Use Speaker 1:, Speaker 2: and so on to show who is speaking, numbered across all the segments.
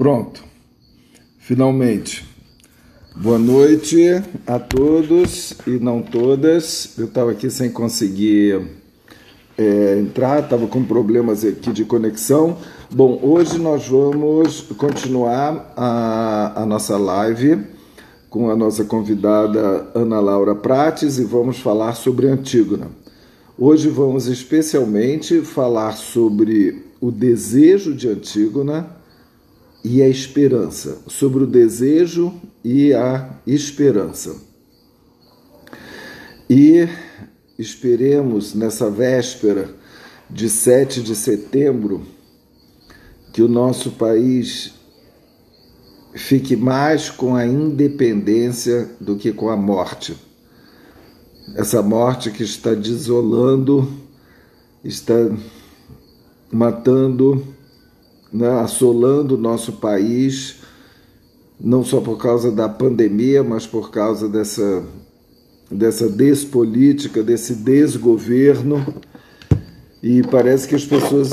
Speaker 1: Pronto, finalmente. Boa noite a todos e não todas. Eu estava aqui sem conseguir entrar, estava com problemas aqui de conexão. Bom, hoje nós vamos continuar a nossa live com a nossa convidada Ana Laura Prates e vamos falar sobre Antígona. Hoje vamos especialmente falar sobre o desejo de Antígona e a esperança, sobre o desejo e a esperança. E esperemos nessa véspera de 7 de setembro que o nosso país fique mais com a independência do que com a morte. Essa morte que está desolando, está matando, assolando o nosso país, não só por causa da pandemia, mas por causa dessa despolítica, desse desgoverno. E parece que as pessoas...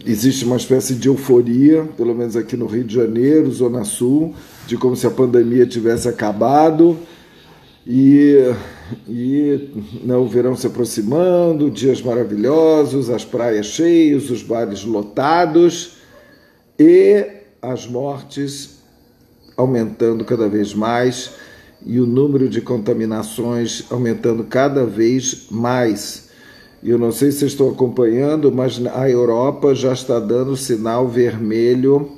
Speaker 1: Existe uma espécie de euforia, pelo menos aqui no Rio de Janeiro, Zona Sul, de como se a pandemia tivesse acabado. E o verão se aproximando, dias maravilhosos, as praias cheias, os bares lotados e as mortes aumentando cada vez mais e o número de contaminações aumentando cada vez mais. Eu não sei se vocês estão acompanhando, mas a Europa já está dando sinal vermelho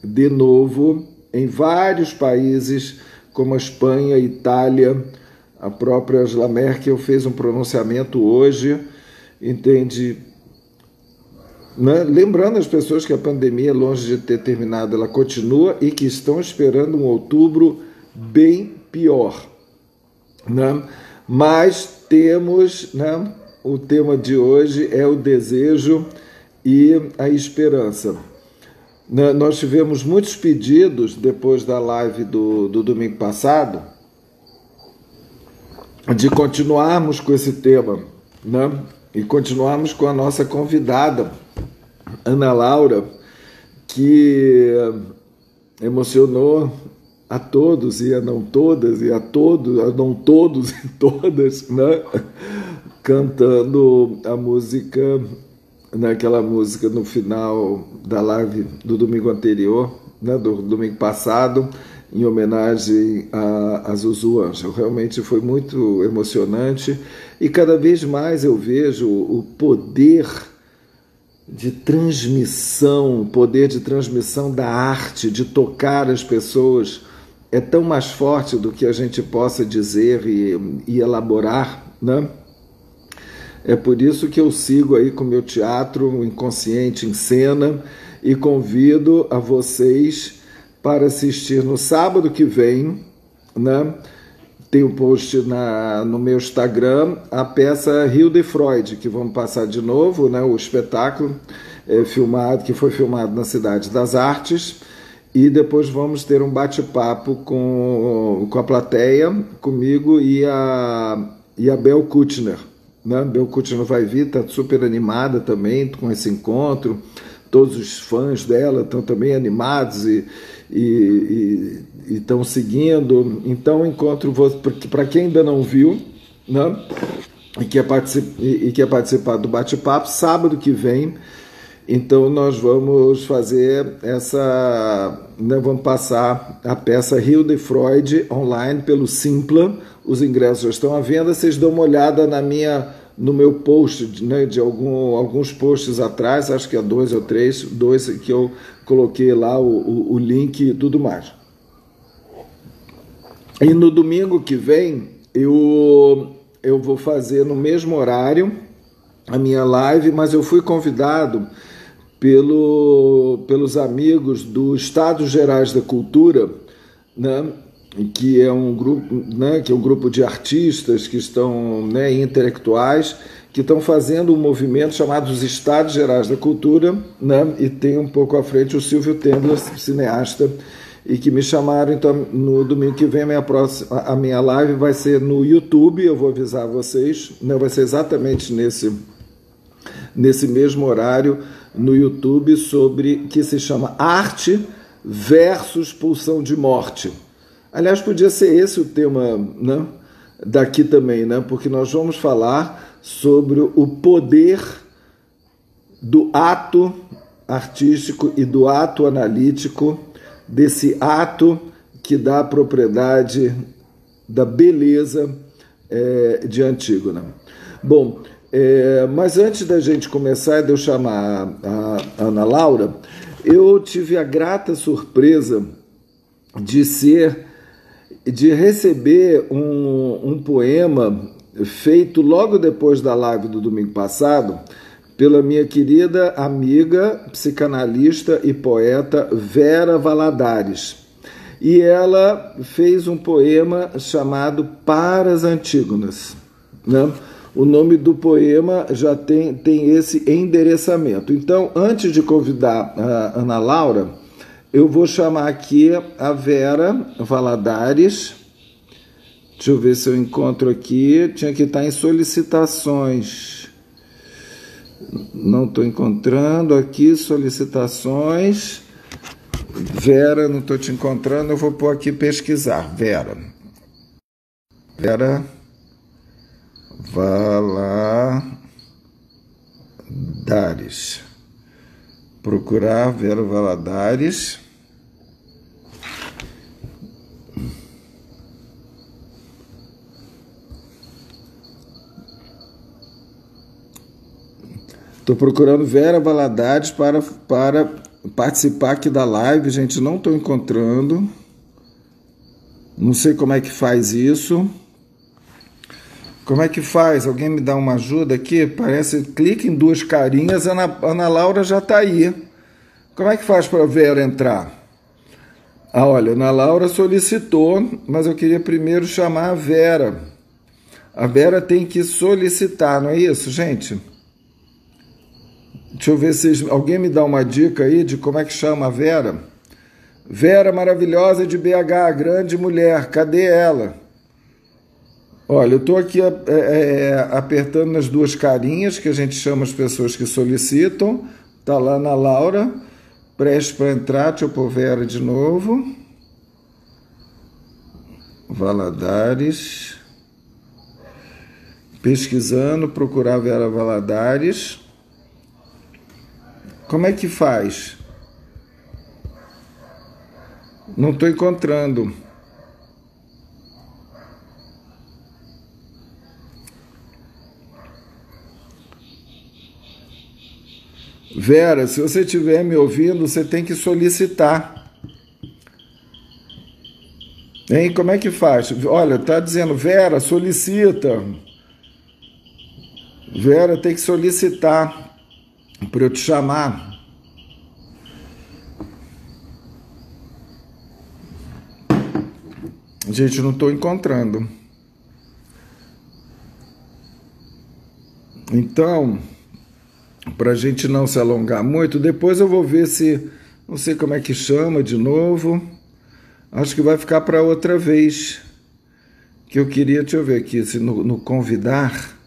Speaker 1: de novo em vários países, como a Espanha, a Itália. A própria Angela Merkel fez um pronunciamento hoje, entende? Lembrando as pessoas que a pandemia, longe de ter terminado, ela continua e que estão esperando um outubro bem pior. Mas temos, o tema de hoje é o desejo e a esperança. Nós tivemos muitos pedidos depois da live do domingo passado de continuarmos com esse tema, e continuarmos com a nossa convidada, Ana Laura, que emocionou a todos e a não todas, e a todos, a não todos e todas, cantando a música, naquela música no final da live do domingo anterior, do domingo passado, em homenagem a Zuzu Ângelo. Realmente foi muito emocionante e cada vez mais eu vejo o poder de transmissão, da arte, de tocar as pessoas, é tão mais forte do que a gente possa dizer e elaborar, É por isso que eu sigo aí com o meu teatro Inconsciente em Cena e convido a vocês para assistir no sábado que vem, Tem um post no meu Instagram, a peça Rio de Freud, que vamos passar de novo, o espetáculo que foi filmado na Cidade das Artes, e depois vamos ter um bate-papo com a plateia, comigo e a Bel Kutner. Bel Kutner vai vir, está super animada também com esse encontro. Todos os fãs dela estão também animados e estão seguindo. Então, encontro para quem ainda não viu, e quer participar do bate-papo, sábado que vem. Então, nós vamos fazer vamos passar a peça Rio de Freud online pelo Simpla. Os ingressos já estão à venda. Vocês dão uma olhada no meu post, de alguns posts atrás, acho que há 2 ou 3, que eu coloquei lá o link e tudo mais. E no domingo que vem, eu vou fazer no mesmo horário a minha live, mas eu fui convidado pelos amigos do Estados Gerais da Cultura, que é um grupo de artistas que estão, intelectuais, que estão fazendo um movimento chamado os Estados Gerais da Cultura, e tem um pouco à frente o Silvio Tendler, cineasta, e que me chamaram. Então, no domingo que vem, a minha live vai ser no YouTube, eu vou avisar vocês, vai ser exatamente nesse mesmo horário no YouTube, que se chama Arte versus Pulsão de Morte. Aliás, podia ser esse o tema, né, daqui também, né, porque nós vamos falar sobre o poder do ato artístico e do ato analítico, desse ato que dá a propriedade da beleza de Antígona. Bom, mas antes da gente começar, de eu chamar a Ana Laura, eu tive a grata surpresa de receber um poema feito logo depois da live do domingo passado pela minha querida amiga, psicanalista e poeta Vera Valadares. E ela fez um poema chamado Para as Antígonas, né? O nome do poema já tem esse endereçamento. Então, antes de convidar a Ana Laura, eu vou chamar aqui a Vera Valadares. Deixa eu ver se eu encontro aqui. Tinha que estar em solicitações. Não estou encontrando aqui, solicitações. Vera, não estou te encontrando, eu vou pôr aqui pesquisar. Vera Valadares. Procurar Vera Valadares. Estou procurando Vera Valadares para participar aqui da live, gente, não estou encontrando. Não sei como é que faz isso. Como é que faz? Alguém me dá uma ajuda aqui? Parece, clica em duas carinhas, Ana Laura já está aí. Como é que faz para a Vera entrar? Ah, olha, Ana Laura solicitou, mas eu queria primeiro chamar a Vera. A Vera tem que solicitar, não é isso, gente? Deixa eu ver se alguém me dá uma dica aí de como é que chama a Vera. Vera maravilhosa de BH, grande mulher, cadê ela? Olha, eu estou aqui apertando nas duas carinhas, que a gente chama as pessoas que solicitam. Está lá na Laura, preste para entrar, deixa eu pôr Vera de novo. Valadares. Pesquisando, procurar Vera Valadares. Como é que faz? Não estou encontrando. Vera, se você estiver me ouvindo, você tem que solicitar. Hein? Como é que faz? Olha, está dizendo, Vera, solicita. Vera tem que solicitar para eu te chamar. Gente, não estou encontrando. Então, para a gente não se alongar muito, depois eu vou ver se, não sei como é que chama de novo. Acho que vai ficar para outra vez. Que eu queria, deixa eu ver aqui, se no convidar,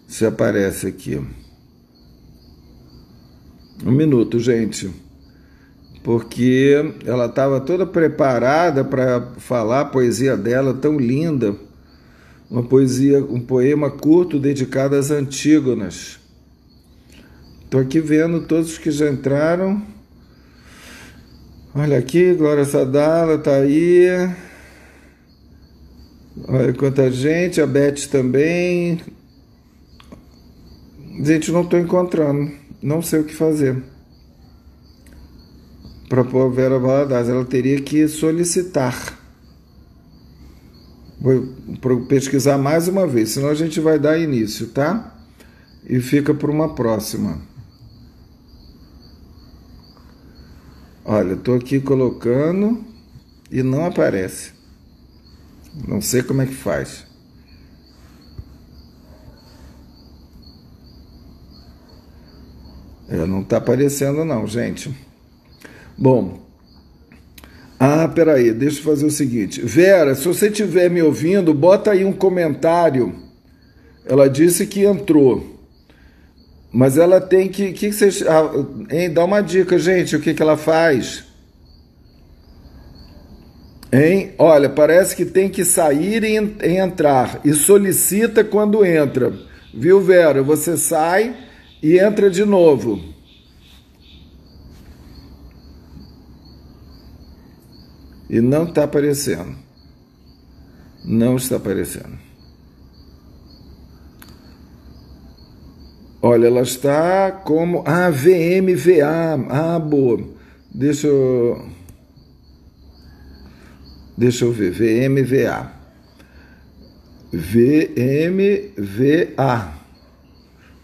Speaker 1: se aparece aqui. Um minuto, gente, porque ela estava toda preparada para falar a poesia dela, tão linda, uma poesia, um poema curto dedicado às Antígonas. Estou aqui vendo todos os que já entraram. Olha aqui, Glória Sadala está aí. Olha quanta gente, a Beth também. Gente, não estou encontrando. Não sei o que fazer para pôr a Vera Valadares. Ela teria que solicitar. Vou pesquisar mais uma vez, senão a gente vai dar início, tá? E fica para uma próxima. Olha, estou aqui colocando e não aparece. Não sei como é que faz. Não está aparecendo não, gente. Bom. Peraí, deixa eu fazer o seguinte. Vera, se você estiver me ouvindo, bota aí um comentário. Ela disse que entrou. Mas ela tem que vocês, hein, dá uma dica, gente, o que ela faz? Hein? Olha, parece que tem que sair e entrar. E solicita quando entra. Viu, Vera? Você sai e entra de novo. E não está aparecendo. Não está aparecendo. Olha, ela está como... Ah, VMVA. Ah, boa. Deixa eu ver. VMVA. VMVA.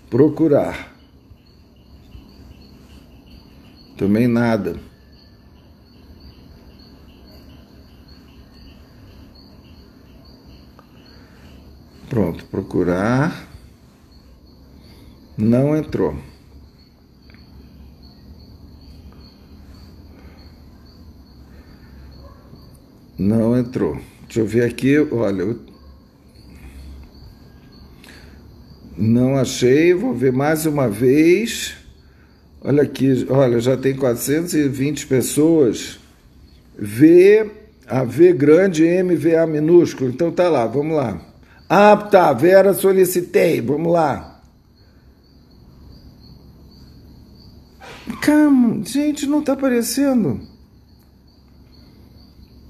Speaker 1: Procurar. Também nada. Pronto, procurar. Não entrou. Não entrou. Deixa eu ver aqui. Olha, não achei. Vou ver mais uma vez. Olha aqui. Olha, já tem 420 pessoas. A V grande, MVA minúsculo. Então tá lá, vamos lá. Ah, tá. Vera, solicitei. Vamos lá. Calma, gente, não tá aparecendo.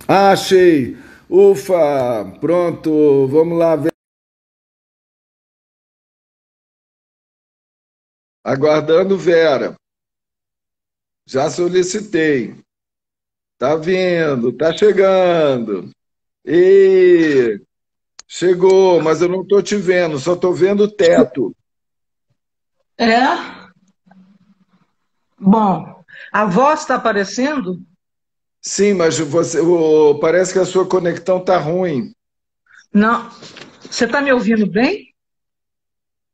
Speaker 1: Ah, achei. Ufa, pronto. Vamos lá. Aguardando Vera. Já solicitei. Tá vindo, tá chegando. E chegou, mas eu não tô te vendo, só tô vendo o teto.
Speaker 2: É? Bom, a voz está aparecendo?
Speaker 1: Sim, mas parece que a sua conexão tá ruim.
Speaker 2: Não. Você está me ouvindo bem?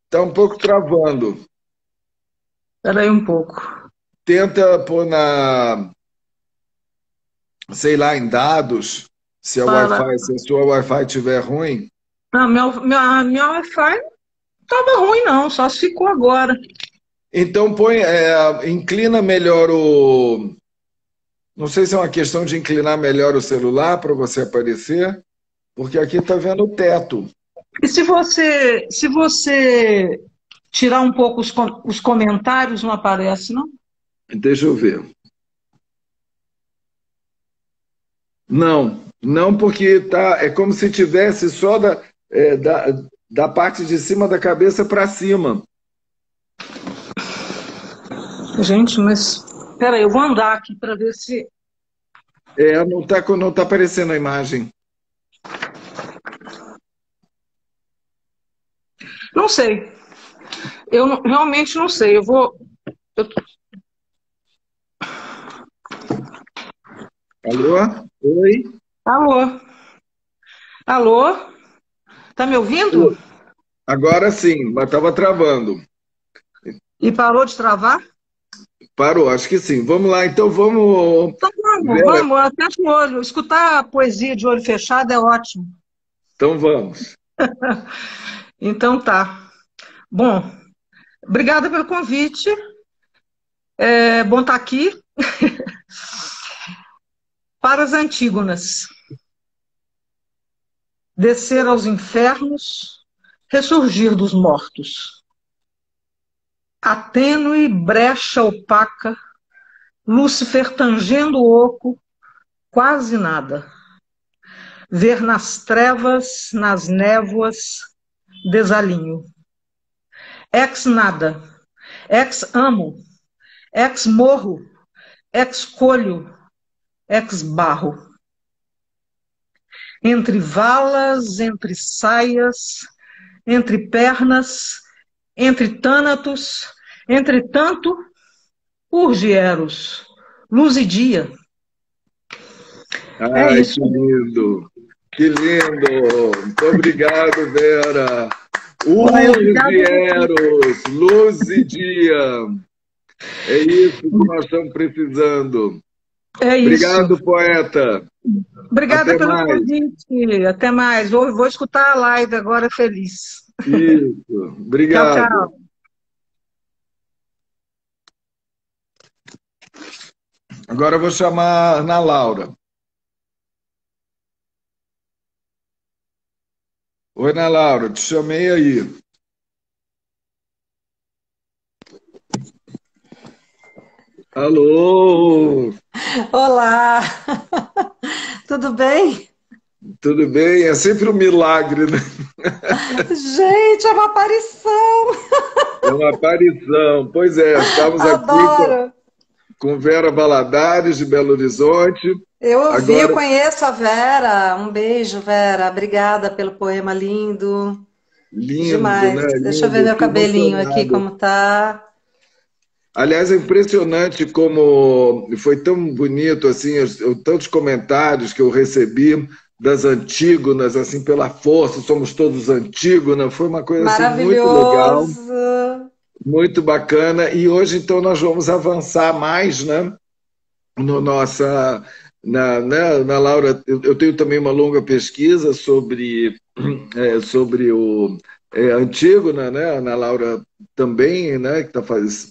Speaker 1: Tá um pouco travando.
Speaker 2: Espera aí um pouco.
Speaker 1: Tenta pôr sei lá, em dados, se
Speaker 2: Para.
Speaker 1: Se a sua Wi-Fi estiver ruim.
Speaker 2: Não, minha Wi-Fi não estava ruim, não, só se ficou agora.
Speaker 1: Então inclina melhor Não sei se é uma questão de inclinar melhor o celular para você aparecer, porque aqui está vendo o teto.
Speaker 2: E se você tirar um pouco os comentários, não aparece, não?
Speaker 1: Deixa eu ver. Não, não porque é como se tivesse só da parte de cima da cabeça para cima.
Speaker 2: Gente, mas espera aí, eu vou andar aqui para ver se...
Speaker 1: Não tá aparecendo a imagem.
Speaker 2: Não sei. Realmente não sei. Eu-
Speaker 1: Alô? Oi?
Speaker 2: Alô? Alô? Tá me ouvindo?
Speaker 1: Agora sim, mas estava travando.
Speaker 2: E parou de travar?
Speaker 1: Parou, acho que sim. Vamos lá, então vamos.
Speaker 2: Então
Speaker 1: Vera,
Speaker 2: vamos, até o olho. Escutar a poesia de olho fechado é ótimo.
Speaker 1: então vamos.
Speaker 2: Então tá. Bom, obrigada pelo convite. É bom estar aqui. Para as Antígonas. Descer aos infernos, ressurgir dos mortos. A tênue brecha opaca, Lúcifer tangendo o oco, quase nada. Ver nas trevas, nas névoas, desalinho. Ex nada, ex amo, ex morro, ex colho, ex barro. Entre valas, entre saias, entre pernas, entre tânatos, entretanto, urge Eros, luz e dia. É
Speaker 1: Ai,
Speaker 2: isso.
Speaker 1: que lindo! Que lindo! Muito obrigado, Vera. Urge
Speaker 2: Obrigada.
Speaker 1: Eros, luz e dia. É isso que nós estamos precisando.
Speaker 2: É isso.
Speaker 1: Obrigado, poeta.
Speaker 2: Obrigada
Speaker 1: Até
Speaker 2: pelo
Speaker 1: mais.
Speaker 2: convite. Até mais. Vou escutar a live agora feliz.
Speaker 1: Isso.
Speaker 2: Tchau,
Speaker 1: Obrigado.
Speaker 2: tchau.
Speaker 1: Agora eu vou chamar a Ana Laura. Oi, Ana Laura, te chamei aí. Alô,
Speaker 3: Olá, tudo bem?
Speaker 1: tudo bem? É sempre um milagre, né?
Speaker 3: Gente, é uma aparição!
Speaker 1: É uma aparição. Pois é, estamos aqui
Speaker 3: Adoro!
Speaker 1: com Vera Valadares, de Belo Horizonte.
Speaker 3: Eu ouvi, eu
Speaker 1: Agora,
Speaker 3: conheço a Vera. Um beijo, Vera. Obrigada pelo poema lindo.
Speaker 1: lindo, né?
Speaker 3: Demais. Deixa eu ver
Speaker 1: Lindo,
Speaker 3: meu
Speaker 1: fiquei
Speaker 3: cabelinho aqui
Speaker 1: emocionado.
Speaker 3: como tá.
Speaker 1: Aliás, é impressionante como foi tão bonito, assim, tantos comentários que eu recebi das Antígonas, assim, pela força, somos todos Antígona, foi uma coisa, assim, muito legal,
Speaker 3: Maravilhoso.
Speaker 1: muito bacana, e hoje, então, nós vamos avançar mais, né, no nossa... Na Laura, eu tenho também uma longa pesquisa sobre o Antígona, né? A Ana Laura também, né? Que está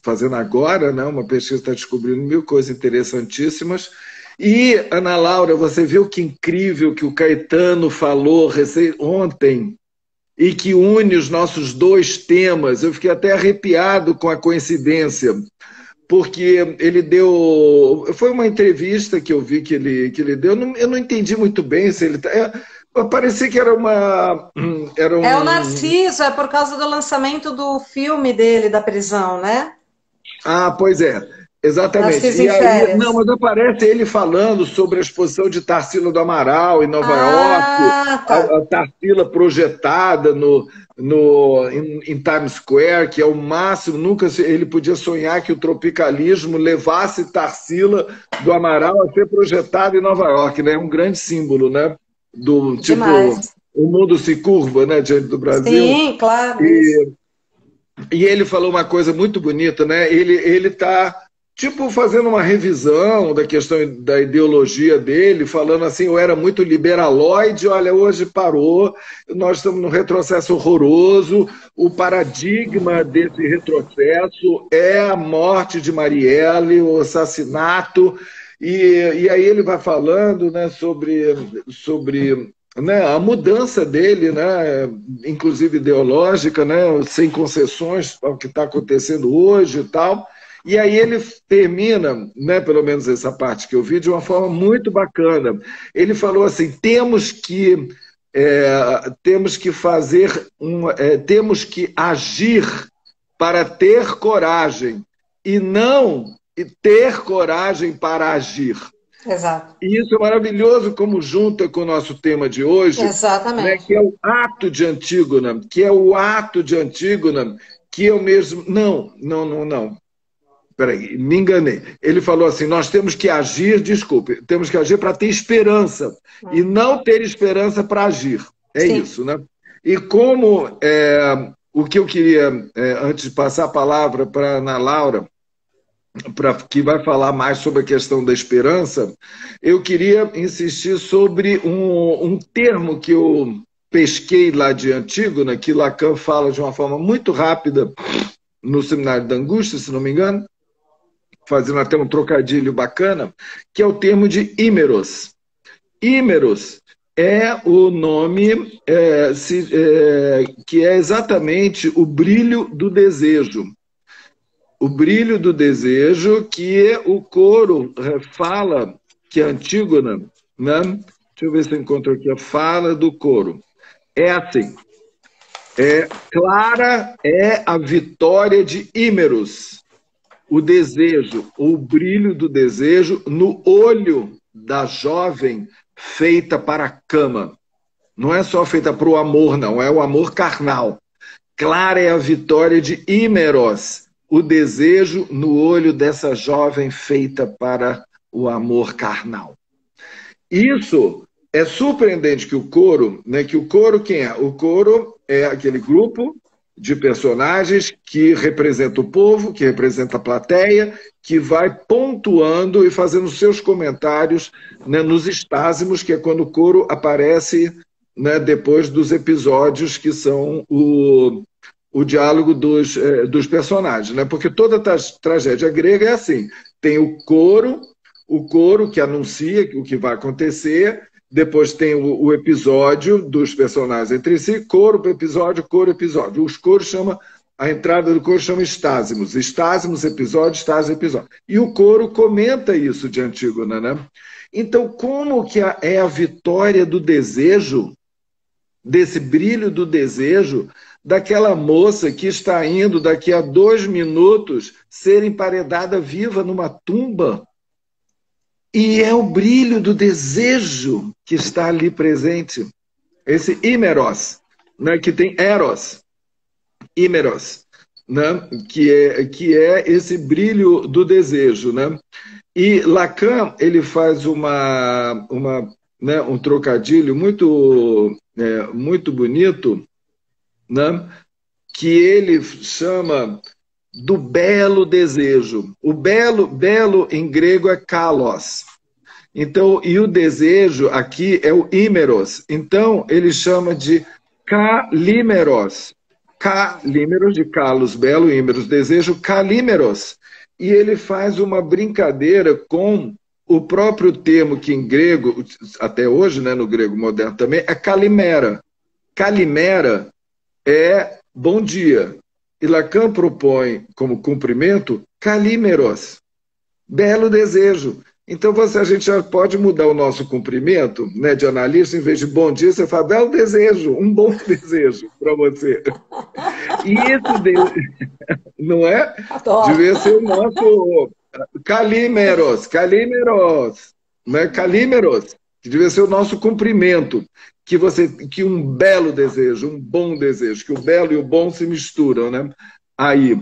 Speaker 1: fazendo agora, né? Uma pesquisa está descobrindo mil coisas interessantíssimas. E, Ana Laura, você viu que incrível que o Caetano falou ontem e que une os nossos dois temas. Eu fiquei até arrepiado com a coincidência, porque ele deu. Foi uma entrevista que eu vi que ele deu. Eu não entendi muito bem se ele. Parecia que era uma. Era
Speaker 3: É o
Speaker 1: um.
Speaker 3: Narciso, é por causa do lançamento do filme dele da prisão, né?
Speaker 1: Ah, pois é, exatamente.
Speaker 3: Narciso
Speaker 1: E
Speaker 3: em
Speaker 1: aí, não,
Speaker 3: férias.
Speaker 1: mas aparece ele falando sobre a exposição de Tarsila do Amaral em Nova York,
Speaker 3: Ah, tá.
Speaker 1: a Tarsila projetada em Times Square, que é o máximo, nunca ele podia sonhar que o tropicalismo levasse Tarsila do Amaral a ser projetada em Nova York, né? É um grande símbolo, né? Do tipo,
Speaker 3: Demais.
Speaker 1: o mundo se curva, né, diante do Brasil.
Speaker 3: Sim, claro, isso.
Speaker 1: E e ele falou uma coisa muito bonita, né? Ele está tipo fazendo uma revisão da questão da ideologia dele, falando assim, eu era muito liberaloide, olha, hoje parou, nós estamos num retrocesso horroroso, o paradigma desse retrocesso é a morte de Marielle, o assassinato, e aí ele vai falando, né, sobre né, a mudança dele, né, inclusive ideológica, né, sem concessões ao que está acontecendo hoje e tal. E aí ele termina, né, pelo menos essa parte que eu vi, de uma forma muito bacana. Ele falou assim: temos que temos que agir para ter coragem e não ter coragem para agir.
Speaker 3: Exato.
Speaker 1: E isso é maravilhoso como junta com o nosso tema de hoje, né,
Speaker 3: Exatamente.
Speaker 1: que é o ato de Antígona, que é o ato de Antígona que eu mesmo... Não. Peraí, me enganei. Ele falou assim, nós temos que agir, desculpe, temos que agir para ter esperança e não ter esperança para agir. É
Speaker 3: Sim.
Speaker 1: isso, né? E o que eu queria, antes de passar a palavra para a Ana Laura, que vai falar mais sobre a questão da esperança, eu queria insistir sobre um termo que eu pesquei lá de Antígona, que Lacan fala de uma forma muito rápida no Seminário da Angústia, se não me engano, fazendo até um trocadilho bacana, que é o termo de ímeros. Ímeros é o nome que é exatamente o brilho do desejo. O brilho do desejo que o coro fala, que é Antígona, né? Deixa eu ver se eu encontro aqui a fala do coro. É assim, clara é a vitória de Ímeros, o desejo, o brilho do desejo no olho da jovem feita para a cama. Não é só feita para o amor, não, é o amor carnal. Clara é a vitória de Ímeros, o desejo no olho dessa jovem feita para o amor carnal. Isso é surpreendente que o coro, né, que o coro quem é? O coro é aquele grupo de personagens que representa o povo, que representa a plateia, que vai pontuando e fazendo seus comentários, né, nos espásimos, que é quando o coro aparece, né, depois dos episódios que são o diálogo dos personagens, né? Porque toda tragédia grega é assim, tem o coro, o coro que anuncia o que vai acontecer, depois tem o episódio dos personagens entre si, coro, episódio, coro, episódio. Os coros chama, a entrada do coro chama estásimos. Estásimos, episódio, estásimos, episódio. E o coro comenta isso de Antígona, né? Então, como que é a vitória do desejo, desse brilho do desejo, daquela moça que está indo daqui a 2 minutos ser emparedada viva numa tumba? E é o brilho do desejo que está ali presente. Esse ímeros, né, que tem eros, ímeros, né, que é esse brilho do desejo, né? E Lacan, ele faz né, um trocadilho muito bonito, né, que ele chama do belo desejo. O belo em grego é kalos. Então, e o desejo aqui é o ímeros. Então, ele chama de kalímeros. Kalímeros, de kalos, belo, ímeros, desejo, kalímeros. E ele faz uma brincadeira com o próprio termo que em grego, até hoje, né, no grego moderno também, é kalimera. Kalimera é bom dia. E Lacan propõe como cumprimento kalímeros, belo desejo. Então a gente já pode mudar o nosso cumprimento, né, de analista, em vez de bom dia, você fala belo desejo, um bom desejo para você. E esse não é?
Speaker 3: Adoro.
Speaker 1: Devia ser o nosso kalímeros, né? Kalímeros, que devia ser o nosso cumprimento, que um belo desejo, um bom desejo, que o belo e o bom se misturam, né? Aí,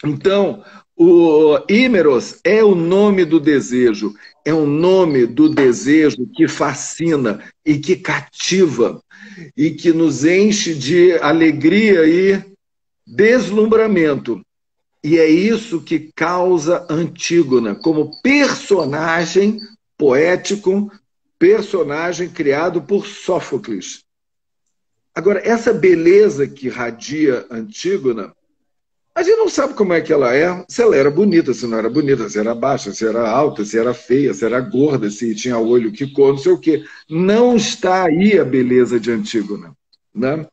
Speaker 1: então, o ímeros é o nome do desejo, é o nome do desejo que fascina e que cativa e que nos enche de alegria e deslumbramento. E é isso que causa Antígona como personagem poético, personagem criado por Sófocles. Agora, essa beleza que radia Antígona, a gente não sabe como é que ela é, se ela era bonita, se não era bonita, se era baixa, se era alta, se era feia, se era gorda, se tinha olho que cor, não sei o quê. Não está aí a beleza de Antígona, né?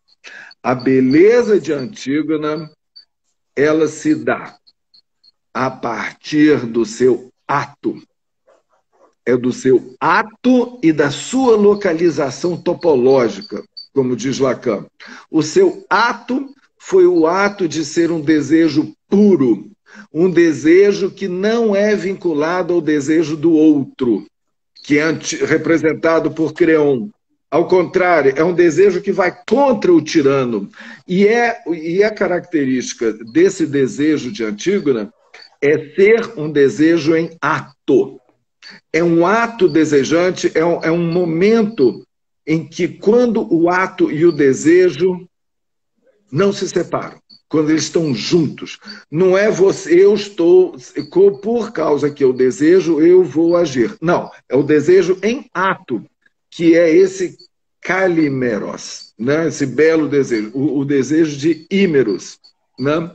Speaker 1: A beleza de Antígona, ela se dá a partir do seu ato. É do seu ato e da sua localização topológica, como diz Lacan. O seu ato foi o ato de ser um desejo puro, um desejo que não é vinculado ao desejo do outro, que é representado por Creon. Ao contrário, é um desejo que vai contra o tirano. E a característica desse desejo de Antígona é ser um desejo em ato. É um ato desejante, é um momento em que, quando o ato e o desejo não se separam, quando eles estão juntos. Não é você, eu estou, por causa que eu desejo, eu vou agir. Não, é o desejo em ato, que é esse kalimeros, né? Esse belo desejo, o desejo de ímeros, né?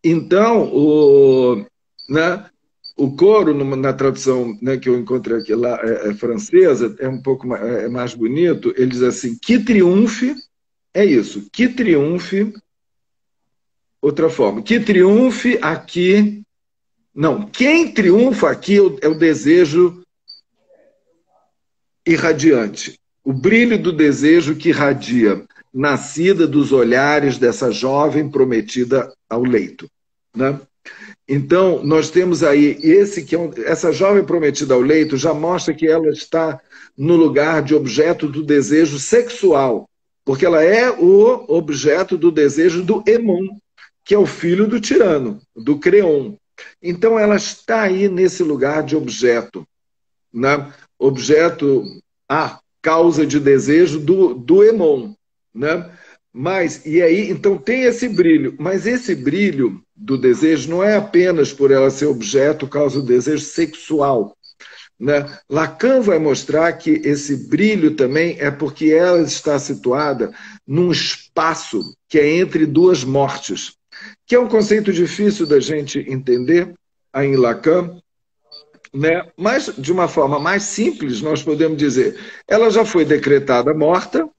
Speaker 1: Então, né, o coro, na tradução, né, que eu encontrei aqui lá, francesa, é um pouco mais bonito, ele diz assim, que triunfe, é isso, que triunfe, outra forma, que triunfe aqui, não, quem triunfa aqui é o desejo irradiante, o brilho do desejo que irradia, nascida dos olhares dessa jovem prometida ao leito, né? Então, nós temos aí essa jovem prometida ao leito já mostra que ela está no lugar de objeto do desejo sexual, porque ela é o objeto do desejo do Hémon, que é o filho do tirano, do Creon. Então, ela está aí nesse lugar de objeto, né? Objeto, causa de desejo do Hémon, né? Mas, e aí, então tem esse brilho, mas esse brilho do desejo não é apenas por ela ser objeto, causa do desejo sexual, né? Lacan vai mostrar que esse brilho também é porque ela está situada num espaço que é entre duas mortes, que é um conceito difícil da gente entender aí em Lacan, né? Mas, de uma forma mais simples, nós podemos dizer, ela já foi decretada morta,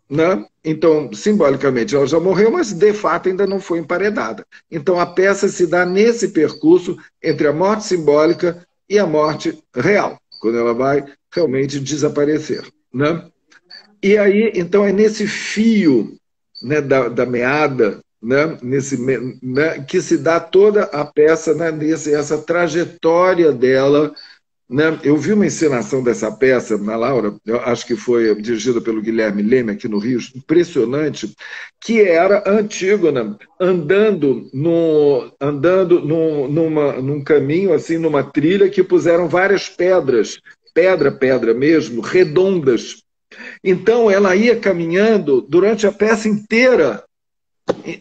Speaker 1: né? Então, simbolicamente, ela já morreu, mas de fato ainda não foi emparedada. Então, a peça se dá nesse percurso entre a morte simbólica e a morte real, quando ela vai realmente desaparecer, né? E aí, então, é nesse fio, né, da meada, né, né, que se dá toda a peça, né, essa trajetória dela, né? Eu vi uma encenação dessa peça na Laura, eu acho que foi dirigida pelo Guilherme Leme aqui no Rio, impressionante, que era a Antígona andando num caminho, assim, numa trilha que puseram várias pedras, pedra mesmo, redondas. Então ela ia caminhando durante a peça inteira,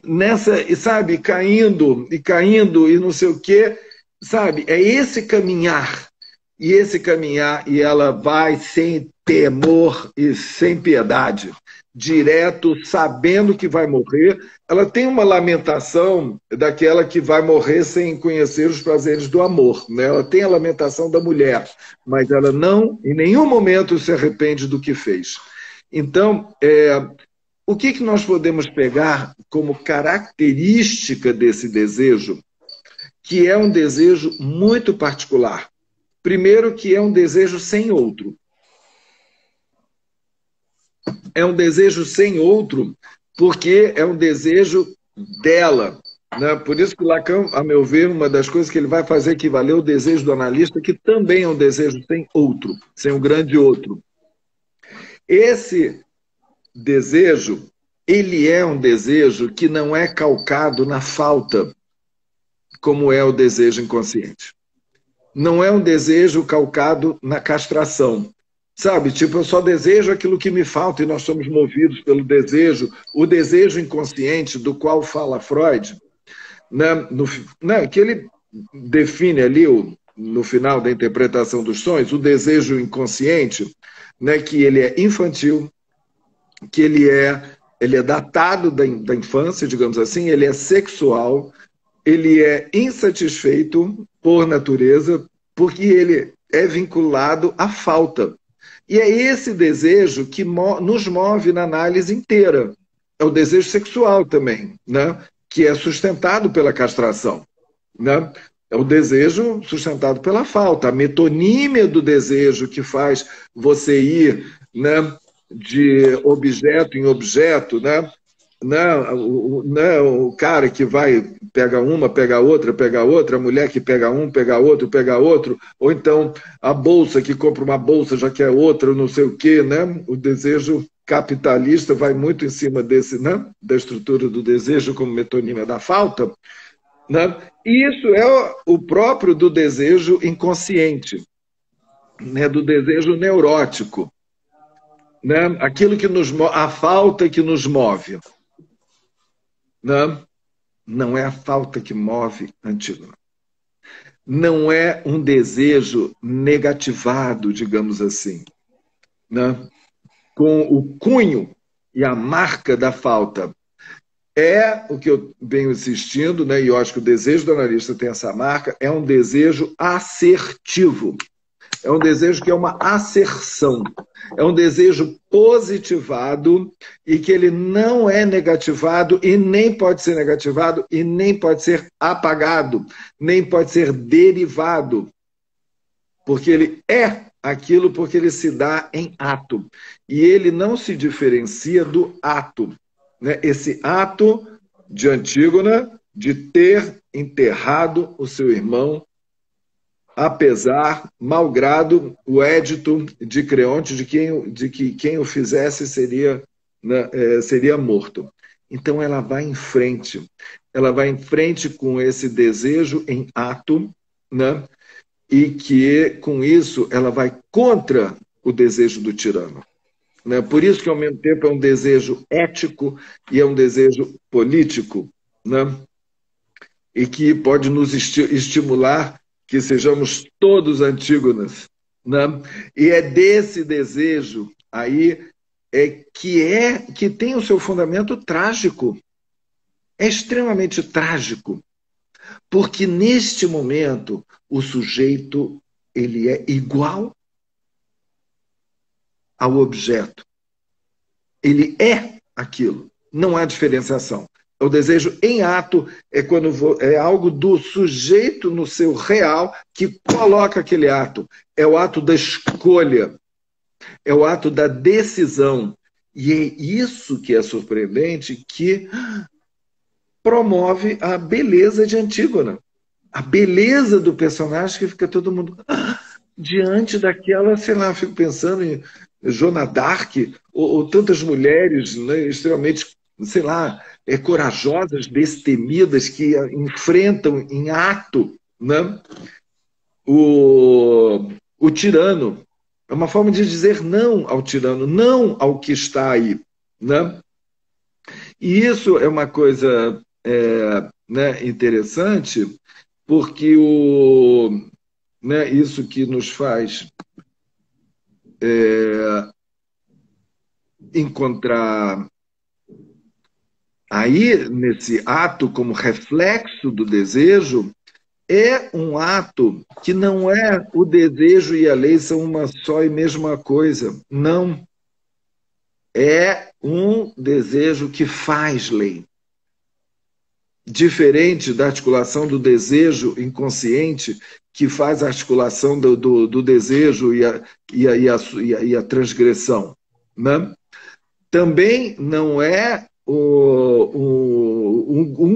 Speaker 1: nessa, e sabe, caindo e não sei o quê, sabe? É esse caminhar. E esse caminhar, e ela vai sem temor e sem piedade, direto, sabendo que vai morrer. Ela tem uma lamentação daquela que vai morrer sem conhecer os prazeres do amor, né? Ela tem a lamentação da mulher, mas ela não, em nenhum momento, se arrepende do que fez. Então, o que nós podemos pegar como característica desse desejo, que é um desejo muito particular? Primeiro, que é um desejo sem outro. É um desejo sem outro, porque é um desejo dela, né? Por isso que Lacan, a meu ver, uma das coisas que ele vai fazer equivaler ao desejo do analista, que também é um desejo sem outro, sem um grande outro. Esse desejo, ele é um desejo que não é calcado na falta, como é o desejo inconsciente. Não é um desejo calcado na castração. Sabe, tipo, eu só desejo aquilo que me falta e nós somos movidos pelo desejo, o desejo inconsciente do qual fala Freud, né, que ele define ali, no final da interpretação dos sonhos, o desejo inconsciente, né, que ele é infantil, que ele é datado da infância, digamos assim, ele é sexual, ele é insatisfeito por natureza, porque ele é vinculado à falta. E é esse desejo que nos move na análise inteira. É o desejo sexual também, né? Que é sustentado pela castração, né? É o desejo sustentado pela falta, a metonímia do desejo que faz você ir, né, de objeto em objeto, né? Não, o cara que vai, pega uma, pega outra, a mulher que pega um, pega outro, ou então a bolsa que compra uma bolsa já quer outra, não sei o quê, né? O desejo capitalista vai muito em cima desse, né? Da estrutura do desejo como metonímia da falta, né? E isso é o próprio do desejo inconsciente, né? Do desejo neurótico, né? Aquilo que a falta que nos move. Não é a falta que move Antígona. Não é um desejo negativado, digamos assim, né? Com o cunho e a marca da falta. É o que eu venho insistindo, né? E eu acho que o desejo do analista tem essa marca, é um desejo assertivo. É um desejo que é uma asserção. É um desejo positivado e que ele não é negativado e nem pode ser negativado e nem pode ser apagado, nem pode ser derivado. Porque ele é aquilo porque ele se dá em ato. E ele não se diferencia do ato, né? Esse ato de Antígona de ter enterrado o seu irmão, apesar, malgrado o édito de Creonte de que quem o fizesse seria, né, seria morto. Então ela vai em frente com esse desejo em ato, né, e que com isso ela vai contra o desejo do tirano. Né? Por isso que ao mesmo tempo é um desejo ético e é um desejo político, né, e que pode nos estimular que sejamos todos Antígonas, né? E é desse desejo aí que tem o seu fundamento trágico. É extremamente trágico, porque neste momento o sujeito ele é igual ao objeto. Ele é aquilo. Não há diferenciação. O desejo em ato é quando é algo do sujeito no seu real que coloca aquele ato. É o ato da escolha. É o ato da decisão. E é isso que é surpreendente, que promove a beleza de Antígona. A beleza do personagem, que fica todo mundo diante daquela, sei lá, fico pensando em Joana d'Arc, ou tantas mulheres, né, extremamente, sei lá, corajosas, destemidas, que enfrentam em ato, né, o tirano. É uma forma de dizer não ao tirano, não ao que está aí. Né? E isso é uma coisa né, interessante, porque né, isso que nos faz encontrar aí, nesse ato, como reflexo do desejo, é um ato que não é o desejo e a lei são uma só e mesma coisa. Não. É um desejo que faz lei. Diferente da articulação do desejo inconsciente, que faz a articulação do desejo e a transgressão. Né? Também não é um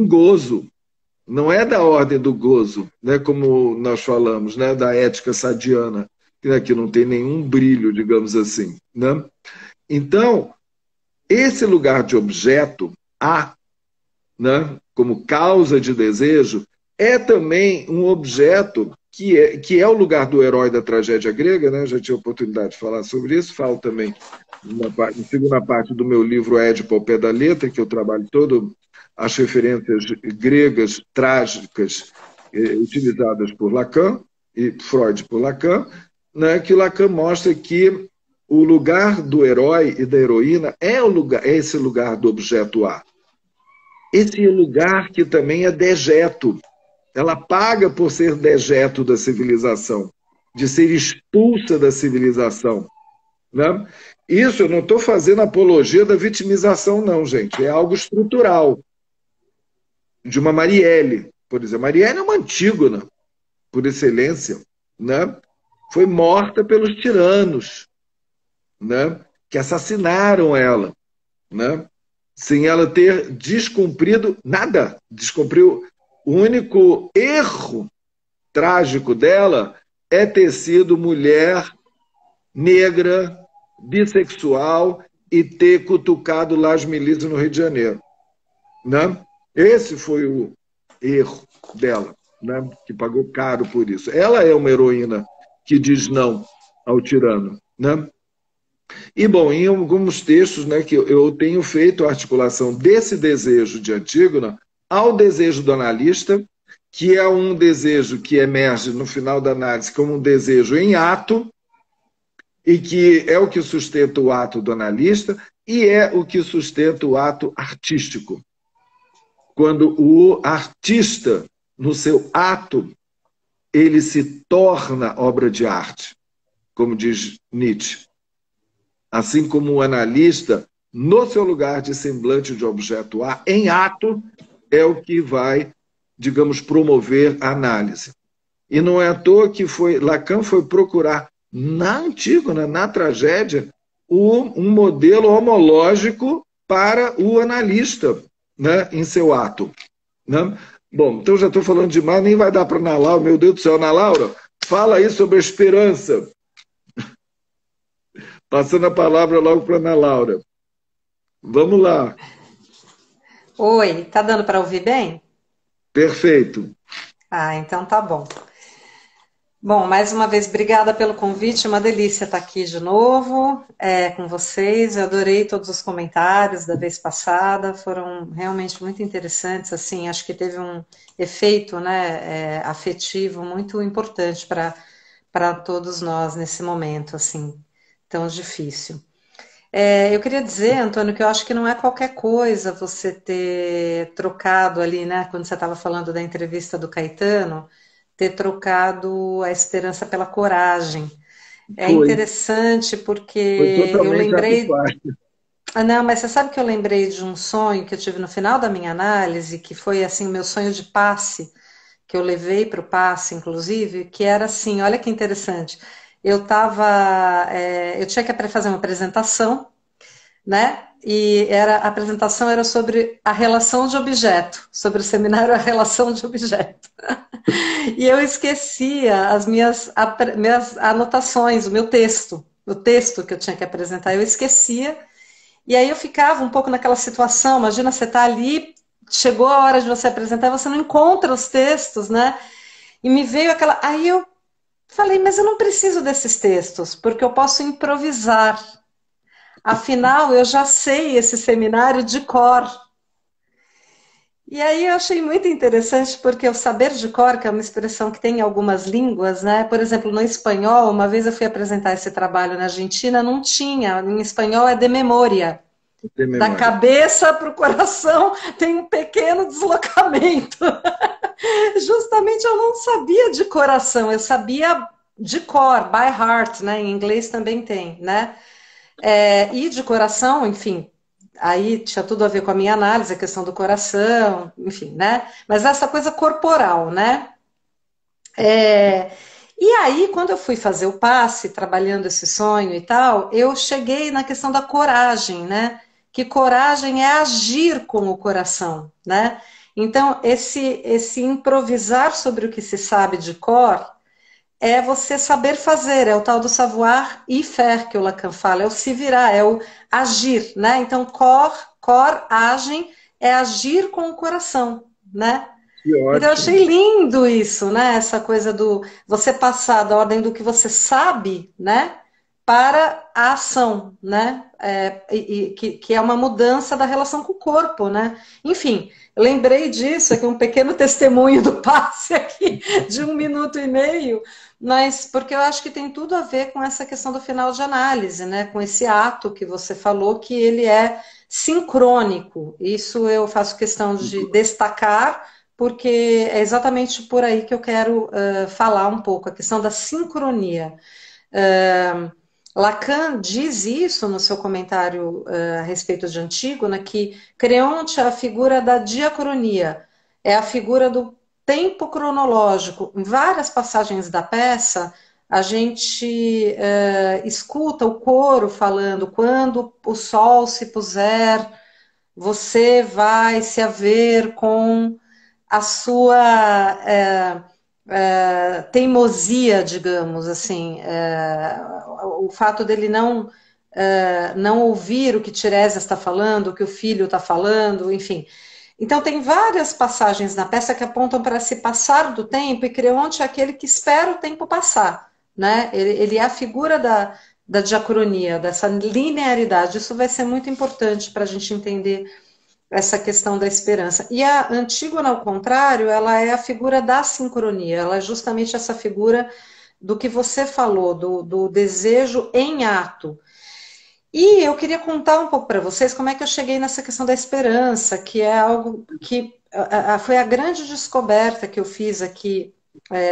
Speaker 1: gozo, não é da ordem do gozo, né, como nós falamos, né, da ética sadiana, que não tem nenhum brilho, digamos assim. Né? Então, esse lugar de objeto, né, como causa de desejo, é também um objeto que é o lugar do herói da tragédia grega, né? Já tive a oportunidade de falar sobre isso, falo também na segunda parte do meu livro Édipo ao pé da letra, que eu trabalho todo as referências gregas trágicas utilizadas por Lacan, e Freud por Lacan, né, que Lacan mostra que o lugar do herói e da heroína é esse lugar do objeto A. Esse lugar que também é dejeto. Ela paga por ser dejeto da civilização, de ser expulsa da civilização. Né? Isso eu não estou fazendo apologia da vitimização, não, gente. É algo estrutural. De uma Marielle, por exemplo. Marielle é uma Antígona, por excelência. Né? Foi morta pelos tiranos, né? Que assassinaram ela. Né? Sem ela ter descumprido nada. Descumpriu. O único erro trágico dela é ter sido mulher, negra, bissexual e ter cutucado lá as milícias no Rio de Janeiro. Né? Esse foi o erro dela, né? Que pagou caro por isso. Ela é uma heroína que diz não ao tirano. Né? E, bom, em alguns textos, né, que eu tenho feito a articulação desse desejo de Antígona ao desejo do analista, que é um desejo que emerge no final da análise como um desejo em ato, e que é o que sustenta o ato do analista, e é o que sustenta o ato artístico. Quando o artista, no seu ato, ele se torna obra de arte, como diz Nietzsche. Assim como o analista, no seu lugar de semblante de objeto A, em ato, é o que vai, digamos, promover a análise. E não é à toa que Lacan foi procurar, na Antígona, na tragédia, um modelo homológico para o analista, né, em seu ato. Né? Bom, então já estou falando demais, nem vai dar para Ana Laura, meu Deus do céu. Ana Laura, fala aí sobre a esperança. Passando a palavra logo para Ana Laura. Vamos lá.
Speaker 3: Oi, tá dando para ouvir bem?
Speaker 1: Perfeito.
Speaker 3: Ah, então tá bom. Bom, mais uma vez, obrigada pelo convite, uma delícia estar aqui de novo com vocês. Eu adorei todos os comentários da vez passada, foram realmente muito interessantes, assim, acho que teve um efeito, né, afetivo muito importante para todos nós nesse momento, assim, tão difícil. Eu queria dizer, Antônio, que eu acho que não é qualquer coisa você ter trocado ali, né, quando você estava falando da entrevista do Caetano, ter trocado a esperança pela coragem. É
Speaker 1: Foi,
Speaker 3: interessante porque
Speaker 1: foi
Speaker 3: eu
Speaker 1: totalmente
Speaker 3: lembrei.
Speaker 1: adequado.
Speaker 3: Ah, não, mas você sabe que eu lembrei de um sonho que eu tive no final da minha análise, que foi assim, o meu sonho de passe, que eu levei para o passe, inclusive, que era assim, olha que interessante. Eu tinha que fazer uma apresentação, né? A apresentação era sobre a relação de objeto, sobre o seminário A Relação de Objeto. E eu esquecia minhas anotações, o texto que eu tinha que apresentar, eu esquecia. E aí eu ficava um pouco naquela situação, imagina você tá ali, chegou a hora de você apresentar, você não encontra os textos, né? E me veio aquela. Aí eu falei, mas eu não preciso desses textos, porque eu posso improvisar. Afinal, eu já sei esse seminário de cor. E aí eu achei muito interessante, porque o saber de cor, que é uma expressão que tem em algumas línguas, né? Por exemplo, no espanhol, uma vez eu fui apresentar esse trabalho na Argentina, não tinha. Em espanhol é de memória.
Speaker 1: Ter
Speaker 3: Da
Speaker 1: memória.
Speaker 3: cabeça para o coração tem um pequeno deslocamento. Justamente eu não sabia de coração, eu sabia de cor, by heart, né? Em inglês também tem, né? E de coração, enfim, aí tinha tudo a ver com a minha análise, a questão do coração, enfim, né? Mas essa coisa corporal, né? É, e aí, quando eu fui fazer o passe, trabalhando esse sonho e tal, eu cheguei na questão da coragem, né? Que coragem é agir com o coração, né? Então, esse improvisar sobre o que se sabe de cor é você saber fazer, é o tal do savoir-faire que o Lacan fala, é o se virar, é o agir, né? Então, coragem é agir com o coração, né?
Speaker 1: Que
Speaker 3: Então, eu
Speaker 1: ótimo.
Speaker 3: achei lindo isso, né? Essa coisa do você passar da ordem do que você sabe, né? Para a ação, né? Que é uma mudança da relação com o corpo, né? Enfim, eu lembrei disso, aqui um pequeno testemunho do passe aqui, de 1 minuto e meio, mas porque eu acho que tem tudo a ver com essa questão do final de análise, né? Com esse ato que você falou, que ele é sincrônico. Isso eu faço questão de destacar porque é exatamente por aí que eu quero falar um pouco, a questão da sincronia. Lacan diz isso no seu comentário a respeito de Antígona, que Creonte é a figura da diacronia, é a figura do tempo cronológico. Em várias passagens da peça, a gente escuta o coro falando: quando o sol se puser, você vai se haver com a sua teimosia, digamos assim, o fato dele não ouvir o que Tiresias está falando, o que o filho está falando, enfim. Então tem várias passagens na peça que apontam para se passar do tempo, e Creonte é aquele que espera o tempo passar, né? Ele é a figura da diacronia, dessa linearidade. Isso vai ser muito importante para a gente entender essa questão da esperança. E a Antígona, ao contrário, ela é a figura da sincronia, ela é justamente essa figura do que você falou, do desejo em ato. E eu queria contar um pouco para vocês como é que eu cheguei nessa questão da esperança, que é algo que foi a grande descoberta que eu fiz aqui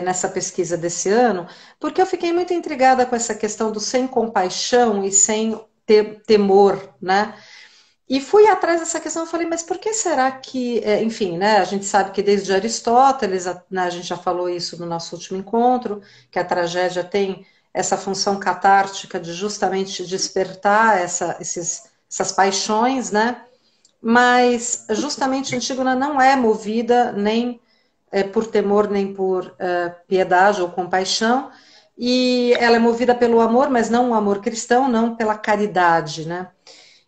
Speaker 3: nessa pesquisa desse ano, porque eu fiquei muito intrigada com essa questão do sem compaixão e sem temor, né? E fui atrás dessa questão, eu falei, mas por que será que, enfim, né, a gente sabe que desde Aristóteles, né, a gente já falou isso no nosso último encontro, que a tragédia tem essa função catártica de justamente despertar essas paixões, né? Mas justamente Antígona não é movida nem por temor, nem por piedade ou compaixão, e ela é movida pelo amor, mas não o amor cristão, não pela caridade, né?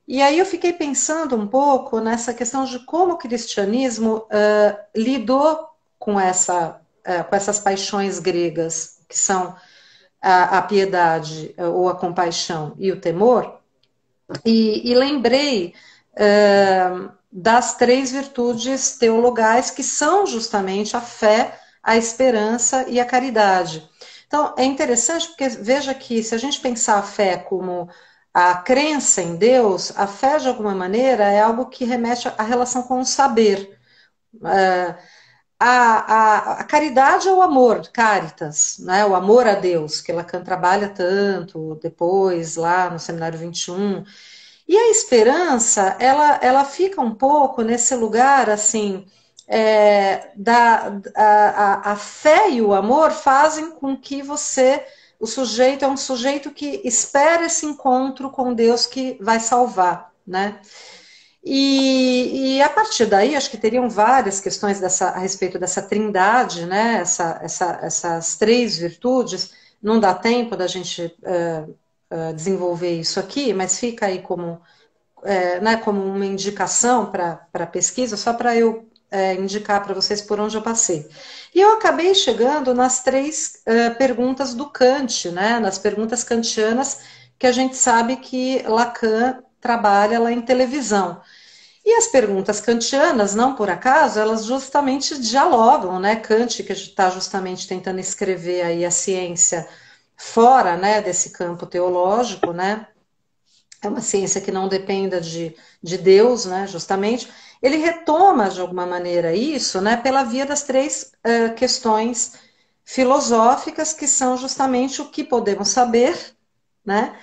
Speaker 3: E aí eu fiquei pensando um pouco nessa questão de como o cristianismo lidou com essas paixões gregas, que são a piedade ou a compaixão e o temor, e lembrei das três virtudes teologais que são justamente a fé, a esperança e a caridade. Então, é interessante porque veja que se a gente pensar a fé como a crença em Deus, a fé, de alguma maneira, é algo que remete à relação com o saber. a caridade é o amor, caritas, né? O amor a Deus, que Lacan trabalha tanto depois, lá no Seminário 21. E a esperança, ela fica um pouco nesse lugar, assim, a fé e o amor fazem com que o sujeito é um sujeito que espera esse encontro com Deus que vai salvar, né? E a partir daí, acho que teriam várias questões a respeito dessa trindade, né? Essas três virtudes. Não dá tempo da gente desenvolver isso aqui, mas fica aí né, como uma indicação para pesquisa, só para eu indicar para vocês por onde eu passei. E eu acabei chegando nas três perguntas do Kant, né? Nas perguntas kantianas, que a gente sabe que Lacan trabalha lá em televisão. E as perguntas kantianas, não por acaso, elas justamente dialogam, né? Kant, que está justamente tentando escrever aí a ciência fora, né, desse campo teológico, né? É uma ciência que não dependa de Deus, né, justamente. Ele retoma, de alguma maneira, isso, né, pela via das três questões filosóficas, que são justamente o que podemos saber, né?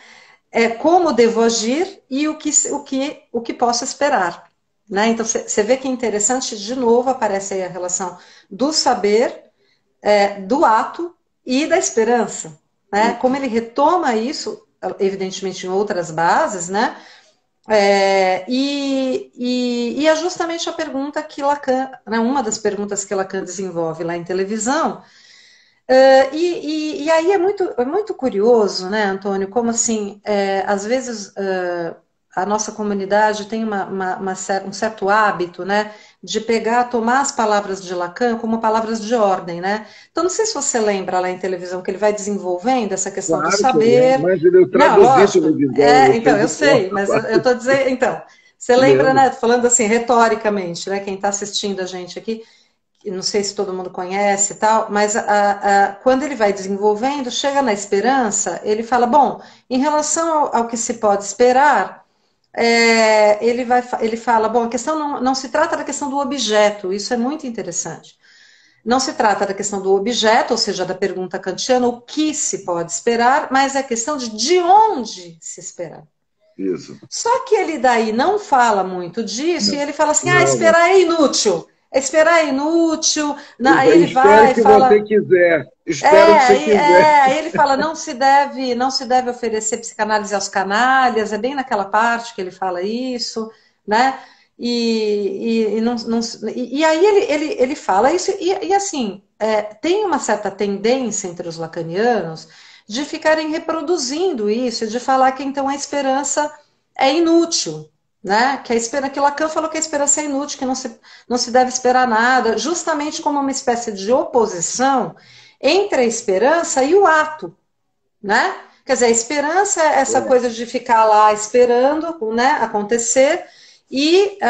Speaker 3: Como devo agir e o que posso esperar. Né? Então, você vê que é interessante, de novo, aparece aí a relação do saber, do ato e da esperança. Né? Como ele retoma isso, evidentemente em outras bases, né? E é justamente a pergunta que Lacan, né? Uma das perguntas que Lacan desenvolve lá em televisão. E aí é muito curioso, né, Antônio, como assim, às vezes a nossa comunidade tem um certo hábito, né, de tomar as palavras de Lacan como palavras de ordem, né? Então, não sei se você lembra lá em televisão que ele vai desenvolvendo essa questão do
Speaker 1: Claro que eu lembro,
Speaker 3: saber.
Speaker 1: mas eu
Speaker 3: Não,
Speaker 1: traduzi
Speaker 3: lógico.
Speaker 1: televisão, eu
Speaker 3: Então,
Speaker 1: sei
Speaker 3: eu
Speaker 1: de cor.
Speaker 3: sei, mas eu estou dizendo, então, você lembra,
Speaker 1: Lembro.
Speaker 3: né, falando assim, retoricamente, né, quem está assistindo a gente aqui, não sei se todo mundo conhece e tal, mas quando ele vai desenvolvendo, chega na esperança, ele fala, bom, em relação ao que se pode esperar, ele fala, bom, a questão não se trata da questão do objeto, isso é muito interessante. Não se trata da questão do objeto, ou seja, da pergunta kantiana, o que se pode esperar, mas é a questão de onde se esperar.
Speaker 1: Isso.
Speaker 3: Só que ele daí não fala muito disso, e ele fala assim,
Speaker 1: Não.
Speaker 3: esperar é inútil. Esperar é inútil. Aí ele
Speaker 1: Espere
Speaker 3: vai e
Speaker 1: que
Speaker 3: fala.
Speaker 1: você quiser. Espero que você quiser.
Speaker 3: Aí ele fala, não se deve oferecer psicanálise aos canalhas, é bem naquela parte que ele fala isso, né? E aí ele fala isso, e assim, tem uma certa tendência entre os lacanianos de ficarem reproduzindo isso, de falar que então a esperança é inútil, né? Que Lacan falou que a esperança é inútil, que não se deve esperar nada, justamente como uma espécie de oposição entre a esperança e o ato, né? Quer dizer, a esperança é essa coisa de ficar lá esperando, né, acontecer,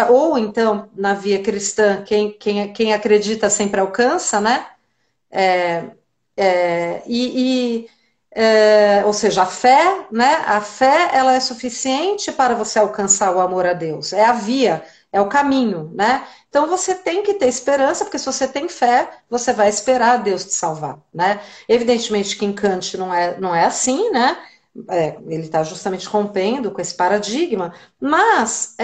Speaker 3: ou então, na via cristã, quem acredita sempre alcança, né? Ou seja, a fé, né? A fé, ela é suficiente para você alcançar o amor a Deus. É a via, é o caminho, né? Então você tem que ter esperança, porque se você tem fé, você vai esperar Deus te salvar, né? Evidentemente que em Kant não é assim, né? Ele está justamente rompendo com esse paradigma, mas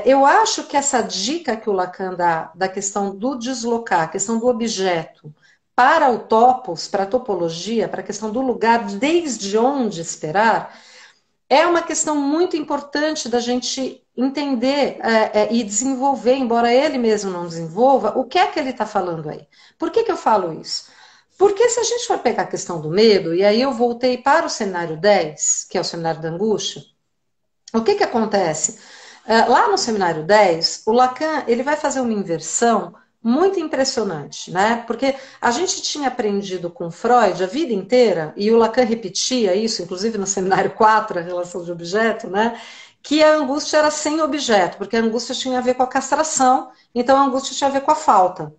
Speaker 3: eu acho que essa dica que o Lacan dá da questão do deslocar, a questão do objeto, para o topos, para a topologia, para a questão do lugar, desde onde esperar, é uma questão muito importante da gente entender e desenvolver, embora ele mesmo não desenvolva, o que é que ele está falando aí. Por que eu falo isso? Porque se a gente for pegar a questão do medo, e aí eu voltei para o seminário 10, que é o seminário da angústia, o que acontece? Lá no seminário 10, o Lacan ele vai fazer uma inversão muito impressionante, né? Porque a gente tinha aprendido com Freud a vida inteira, e o Lacan repetia isso, inclusive no seminário 4, a relação de objeto, né? Que a angústia era sem objeto, porque a angústia tinha a ver com a castração, então a angústia tinha a ver com a falta.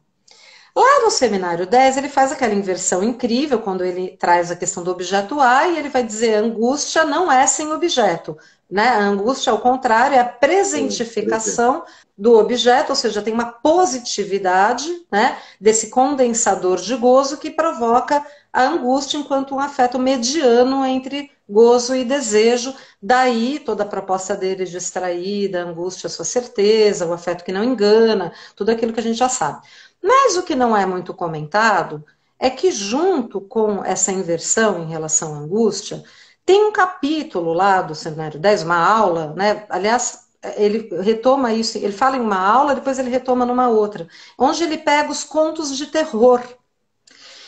Speaker 3: Lá no Seminário 10, ele faz aquela inversão incrível, quando ele traz a questão do objeto A, e ele vai dizer, angústia não é sem objeto, né? A angústia, ao contrário, é a presentificação do objeto, ou seja, tem uma positividade, né, desse condensador de gozo que provoca a angústia enquanto um afeto mediano entre gozo e desejo. Daí toda a proposta dele de extrair da angústia a sua certeza, o afeto que não engana, tudo aquilo que a gente já sabe. Mas o que não é muito comentado é que, junto com essa inversão em relação à angústia, tem um capítulo lá do Seminário 10, uma aula, né? Aliás, ele retoma isso, ele fala em uma aula, depois ele retoma numa outra, onde ele pega os contos de terror.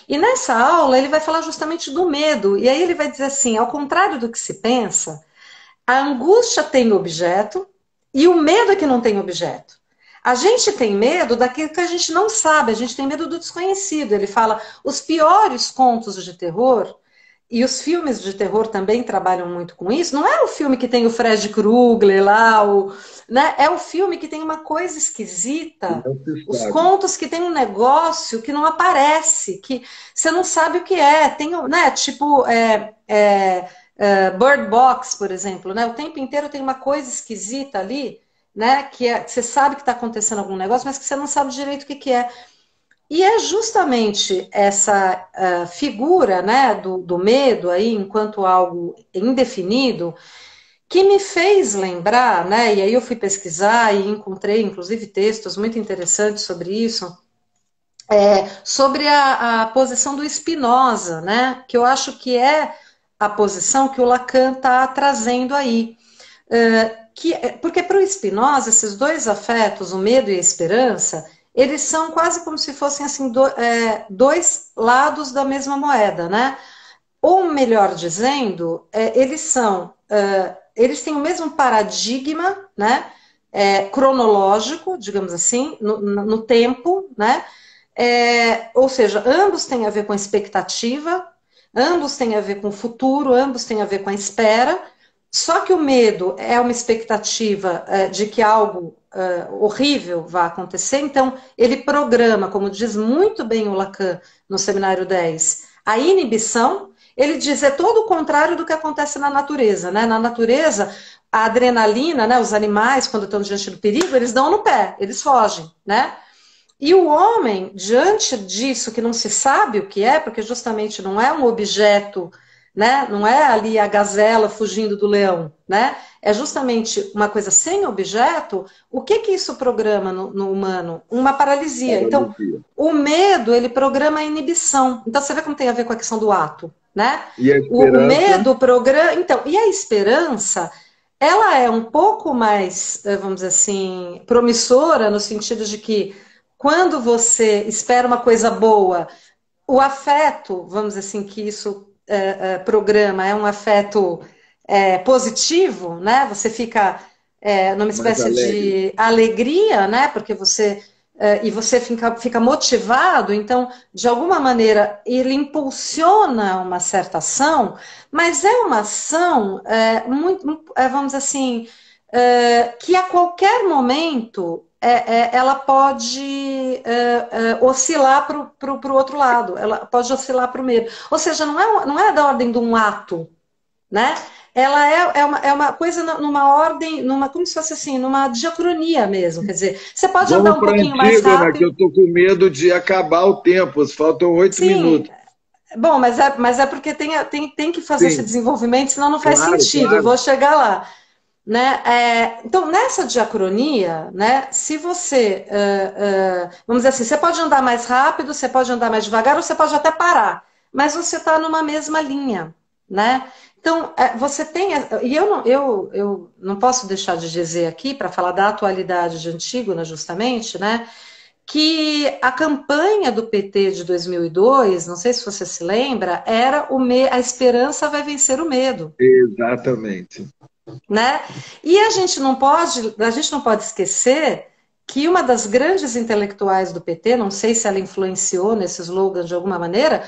Speaker 3: E nessa aula ele vai falar justamente do medo, e aí ele vai dizer assim, ao contrário do que se pensa, a angústia tem objeto e o medo é que não tem objeto. A gente tem medo daquilo que a gente não sabe, a gente tem medo do desconhecido. Ele fala, os piores contos de terror, e os filmes de terror também trabalham muito com isso, não é o filme que tem o Fred Krueger lá, né? É o filme que tem uma coisa esquisita, os contos que tem um negócio que não aparece, que você não sabe o que é. Tem, né, tipo... Bird Box, por exemplo, né? O tempo inteiro tem uma coisa esquisita ali, né? Que você sabe que está acontecendo algum negócio, mas que você não sabe direito o que, que é. E é justamente essa figura, né, do medo aí, enquanto algo indefinido, que me fez lembrar, né? E aí eu fui pesquisar e encontrei, inclusive, textos muito interessantes sobre isso. Sobre a posição do Spinoza, né? Que eu acho que é a posição que o Lacan está trazendo aí. Porque para o Spinoza, esses dois afetos, o medo e a esperança, eles são quase como se fossem assim, dois lados da mesma moeda, né? Ou melhor dizendo, eles têm o mesmo paradigma, né? Cronológico, digamos assim, no tempo, né? Ou seja, ambos têm a ver com a expectativa, ambos têm a ver com o futuro, ambos têm a ver com a espera, só que o medo é uma expectativa de que algo horrível vai acontecer, então ele programa, como diz muito bem o Lacan no Seminário 10, a inibição. Ele diz, é todo o contrário do que acontece na natureza, né? Na natureza, a adrenalina, né, os animais, quando estão diante do perigo, eles dão no pé, eles fogem, né? E o homem, diante disso que não se sabe o que é, porque justamente não é um objeto, né? Não é ali a gazela fugindo do leão, né? É justamente uma coisa sem objeto. O que que isso programa no humano? Uma paralisia. Então, o medo, ele programa a inibição. Então, você vê como tem a ver com a questão do ato, né?
Speaker 1: E a
Speaker 3: O medo programa... Então, e a esperança, ela é um pouco mais, vamos dizer assim, promissora, no sentido de que quando você espera uma coisa boa, o afeto, vamos dizer assim, que isso programa, é um afeto positivo, né? Você fica numa espécie de alegria, né? Porque você e você fica motivado, então, de alguma maneira, ele impulsiona uma certa ação, mas é uma ação vamos dizer assim, que a qualquer momento ela pode oscilar para o outro lado, ela pode oscilar para o medo. Ou seja, não é da ordem de um ato, né? Ela é uma coisa numa ordem, como se fosse assim, numa diacronia mesmo. Quer dizer, você pode andar um pouquinho mais rápido.
Speaker 1: Que eu estou com medo de acabar o tempo, faltam 8 minutos.
Speaker 3: Bom, mas é porque tem que fazer esse desenvolvimento, senão não faz sentido. Claro. Eu vou chegar lá. Né? Então, nessa diacronia, né, se você, vamos dizer assim, você pode andar mais rápido, você pode andar mais devagar, ou você pode até parar, mas você está numa mesma linha, né? Então, você tem, e eu não posso deixar de dizer aqui, para falar da atualidade de Antígona, justamente, né, que a campanha do PT de 2002, não sei se você se lembra, era a esperança vai vencer o medo.
Speaker 1: Exatamente.
Speaker 3: Né? E a gente não pode esquecer que uma das grandes intelectuais do PT, não sei se ela influenciou nesse slogan de alguma maneira,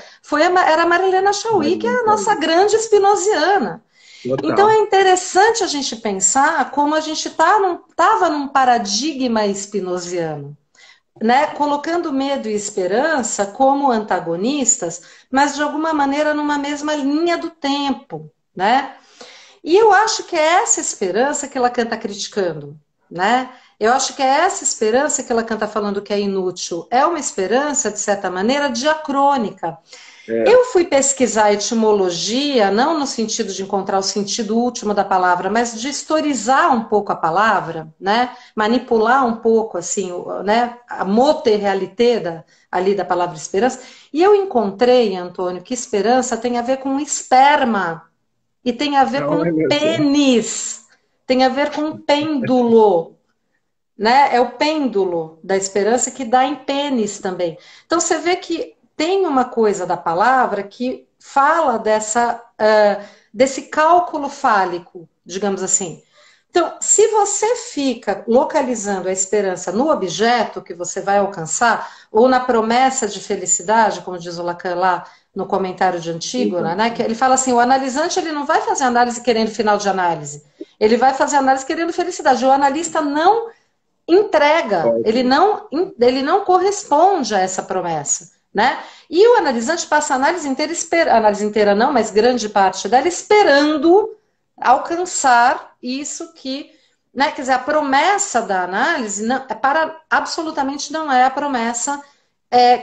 Speaker 3: era a Marilena Chaui, que é a nossa grande spinoziana. Total. Então é interessante a gente pensar como a gente estava num paradigma spinoziano. né, colocando medo e esperança como antagonistas, mas de alguma maneira numa mesma linha do tempo, né? E eu acho que é essa esperança que Lacan está criticando, né? Eu acho que é essa esperança que Lacan está falando que é inútil. É uma esperança, de certa maneira, diacrônica.
Speaker 1: É,
Speaker 3: Eu fui pesquisar a etimologia, não no sentido de encontrar o sentido último da palavra, mas de historizar um pouco a palavra, né? Manipular um pouco, assim, né? A mote-realité ali da palavra esperança. E eu encontrei, Antônio, que esperança tem a ver com esperma e tem a ver com
Speaker 1: olha só.
Speaker 3: pênis, tem a ver com pêndulo, né? É o pêndulo da esperança que dá em pênis também. Então você vê que tem uma coisa da palavra que fala desse cálculo fálico, digamos assim. Então, se você fica localizando a esperança no objeto que você vai alcançar, ou na promessa de felicidade, como diz o Lacan lá no comentário de Antígona, né? Que ele fala assim: o analisante ele não vai fazer análise querendo final de análise, ele vai fazer análise querendo felicidade. O analista não entrega,
Speaker 1: Ótimo.
Speaker 3: ele não corresponde a essa promessa, né? E o analisante passa a análise inteira não, mas grande parte dela esperando alcançar isso que, né? Quer dizer, a promessa da análise não, absolutamente não é a promessa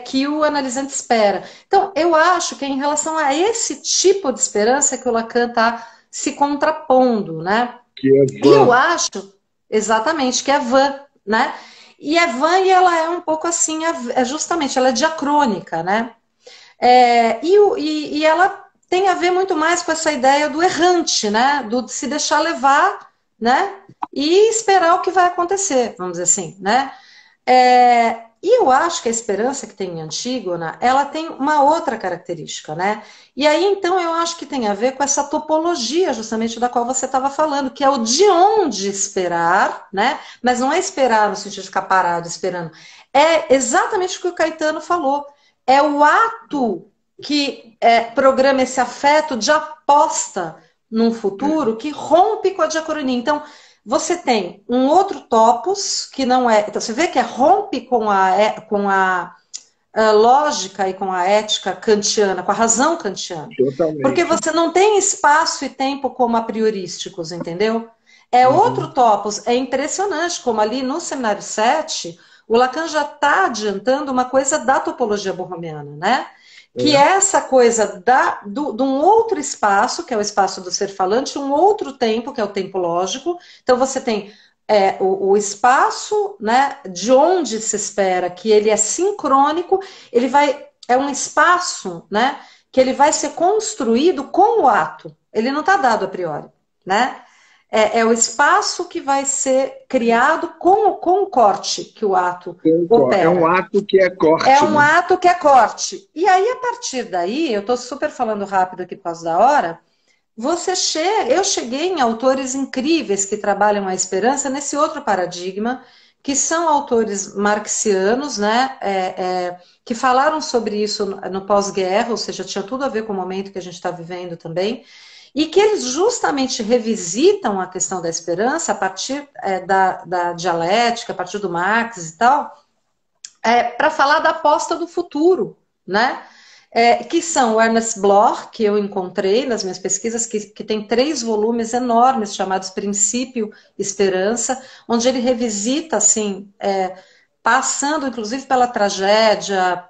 Speaker 3: que o analisante espera. Então, eu acho que é em relação a esse tipo de esperança que o Lacan está se contrapondo, né?
Speaker 1: Que é
Speaker 3: E eu
Speaker 1: vã.
Speaker 3: acho, exatamente, que é vã, né? E é vã e ela é um pouco assim, justamente, ela é diacrônica, né? E ela tem a ver muito mais com essa ideia do errante, né? Do de se deixar levar, né? E esperar o que vai acontecer, vamos dizer assim, né? E eu acho que a esperança que tem em Antígona, ela tem uma outra característica, né? E aí, então, eu acho que tem a ver com essa topologia, justamente, da qual você estava falando, que é o de onde esperar, né? Mas não é esperar no sentido de ficar parado esperando. É exatamente o que o Caetano falou. É o ato que programa esse afeto de aposta num futuro que rompe com a diacronia. Então, você tem um outro topos que não é. Então, você vê que rompe com a lógica e com a ética kantiana, com a razão kantiana. Porque
Speaker 1: Totalmente.
Speaker 3: você não tem espaço e tempo como a priorísticos, entendeu? É outro
Speaker 1: Uhum.
Speaker 3: topos. É impressionante como ali no seminário 7 o Lacan já está adiantando uma coisa da topologia borromiana, né? Que é
Speaker 1: É.
Speaker 3: essa coisa de um outro espaço, que é o espaço do ser falante, um outro tempo, que é o tempo lógico. Então você tem o espaço, né, de onde se espera que ele é sincrônico, é um espaço, né, que ele vai ser construído com o ato. Ele não está dado a priori, né? É o espaço que vai ser criado com o corte que o ato
Speaker 1: É um
Speaker 3: opera.
Speaker 1: ato que é
Speaker 3: É
Speaker 1: corte,
Speaker 3: um
Speaker 1: né?
Speaker 3: ato que é corte. E aí, a partir daí, eu estou super falando rápido aqui por causa da hora, eu cheguei em autores incríveis que trabalham a esperança nesse outro paradigma, que são autores marxianos, né, que falaram sobre isso no pós-guerra, ou seja, tinha tudo a ver com o momento que a gente está vivendo também, e que eles justamente revisitam a questão da esperança a partir da dialética, a partir do Marx e tal, para falar da aposta do futuro, né? Que são o Ernest Bloch, que eu encontrei nas minhas pesquisas, que tem 3 volumes enormes chamados Princípio e Esperança, onde ele revisita, assim, passando inclusive pela tragédia,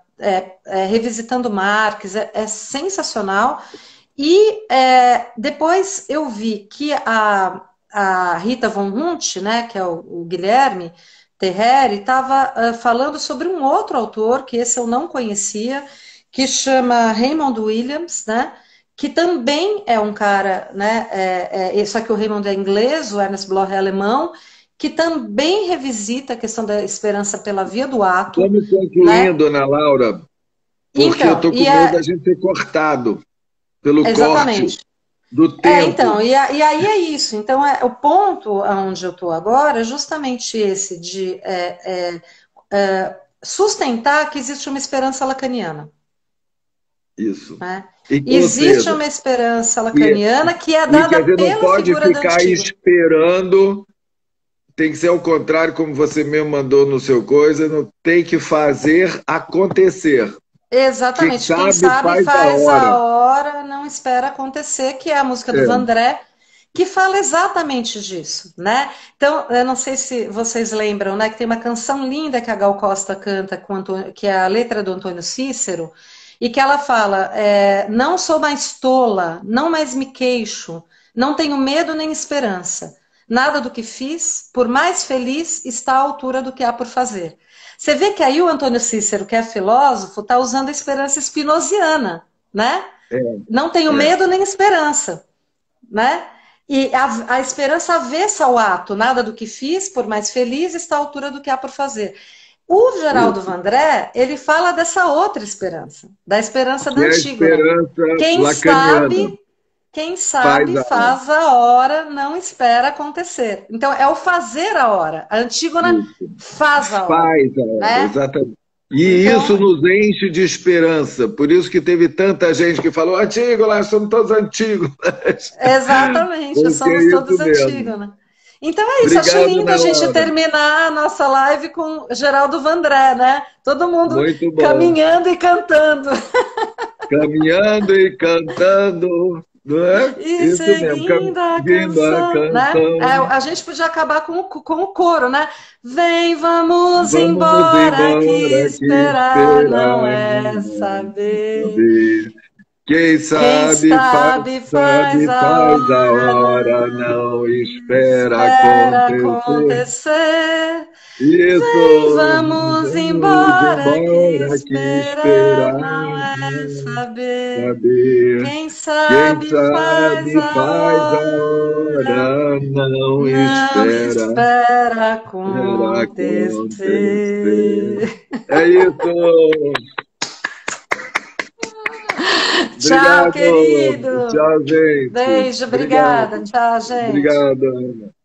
Speaker 3: revisitando Marx, é sensacional. E depois eu vi que a Rita von Hunt, né, que é o Guilherme Terreri, estava falando sobre um outro autor, que esse eu não conhecia, que chama Raymond Williams, né, que também é um cara, né, só que o Raymond é inglês, o Ernest Bloch é alemão, que também revisita a questão da esperança pela via do ato,
Speaker 1: Vamos
Speaker 3: né?
Speaker 1: concluindo, Ana Laura, porque eu
Speaker 3: Então,
Speaker 1: estou com medo da gente ser cortado pelo corte
Speaker 3: exatamente.
Speaker 1: do
Speaker 3: Então,
Speaker 1: tempo.
Speaker 3: e aí é isso. Então, o ponto onde eu estou agora é justamente esse de sustentar que existe uma esperança lacaniana.
Speaker 1: Isso.
Speaker 3: Né?
Speaker 1: E, ou
Speaker 3: Existe
Speaker 1: seja,
Speaker 3: uma esperança
Speaker 1: e,
Speaker 3: lacaniana que é
Speaker 1: e que
Speaker 3: dada
Speaker 1: a gente não
Speaker 3: pela
Speaker 1: pode
Speaker 3: figura do
Speaker 1: ficar
Speaker 3: antigo.
Speaker 1: esperando tem que ser ao contrário, como você mesmo mandou no seu coisa, não tem que fazer acontecer.
Speaker 3: Exatamente. Quem sabe faz a hora, não espera acontecer, que é a música do Vandré, que fala exatamente disso, né? Então, eu não sei se vocês lembram, né, que tem uma canção linda que a Gal Costa canta, que é a letra do Antônio Cícero, e que ela fala, não sou mais tola, não mais me queixo, não tenho medo nem esperança. Nada do que fiz, por mais feliz, está à altura do que há por fazer. Você vê que aí o Antônio Cícero, que é filósofo, está usando a esperança spinoziana, né? Não tenho medo nem esperança, né? E a esperança avessa ao ato, nada do que fiz, por mais feliz, está à altura do que há por fazer. O Geraldo Vandré, ele fala dessa outra esperança, da esperança da Antígona. Quem sabe faz a hora, não espera acontecer. Então, é o fazer a hora. A Antígona faz a hora.
Speaker 1: Faz a hora, né? Exatamente. E então, isso nos enche de esperança. Por isso que teve tanta gente que falou, Antígona, somos todos antigos.
Speaker 3: Exatamente, somos todos Antígona. Então é isso, acho lindo a gente terminar a nossa live com Geraldo Vandré, né? Todo mundo caminhando e cantando.
Speaker 1: Caminhando e cantando. Não é?
Speaker 3: E isso seguindo a canção, né? A gente podia acabar com o coro, né? Vem, vamos embora, que esperar não é saber.
Speaker 1: Quem sabe faz a hora, não espera acontecer.
Speaker 3: Isso. Vem, vamos embora, que esperar não é saber. Quem sabe faz a hora, não espera acontecer.
Speaker 1: É isso.
Speaker 3: Tchau, querido.
Speaker 1: Tchau, gente.
Speaker 3: Beijo, obrigada. Tchau, gente.
Speaker 1: Obrigado, Ana.